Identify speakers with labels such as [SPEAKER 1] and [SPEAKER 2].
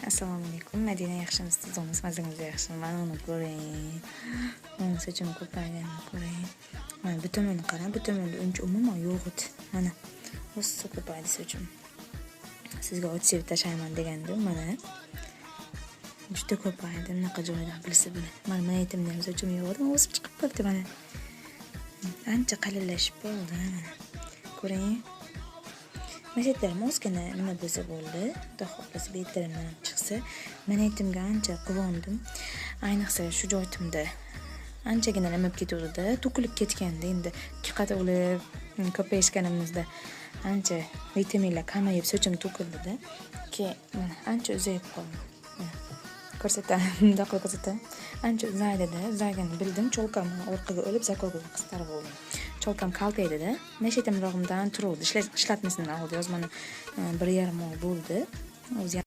[SPEAKER 1] Assalomu alaykum. Madina, yaxshimisiz? Siz mazangiz yaxshimi? Mana uni ko'ring. Mana sochim ko'payganini ko'ring. Mana bu tomonni qarang, bu tomonda uncha umuman yo'q edi. Mana o'sib ko'paydi sochim. Sizga o't sevib tashlayman degandim, mana. Juda ko'paydi, bunaqa joydan bilsa bo'ladi. Mana aytimda ham sochim yo'q edi, o'sib chiqib qoldi mana. Ancha qalinlashib qoldi, mana. Ko'ring. Mashetlarim ozgina nima bo'lsa bo'ldi. Xudo xohlasa betlarimdan chiqsa, men aytimga ancha quvondim. Ayniqsa shu joyimda anchagina nima bo'lib ketuvdi-da, to'kilib ketganda, endi 2 qat o'lib, ko'payishganimizda ancha vitaminlar kamayib, sochim to'kildi-da. Keyin mana ancha uzayib qoldi. Ko'rsataman, bundoq qilib ko'rsataman. Ancha uzaydi-da, uzaygani bildim, cholkamni orqaga olib, zakoga qistarib oldim. Cholkam kaltaydi-da. Mashetim rog'imdan turuvdi. Ishlatmasdan oldi. Yozmani 1,5 oy bo'ldi. O'zi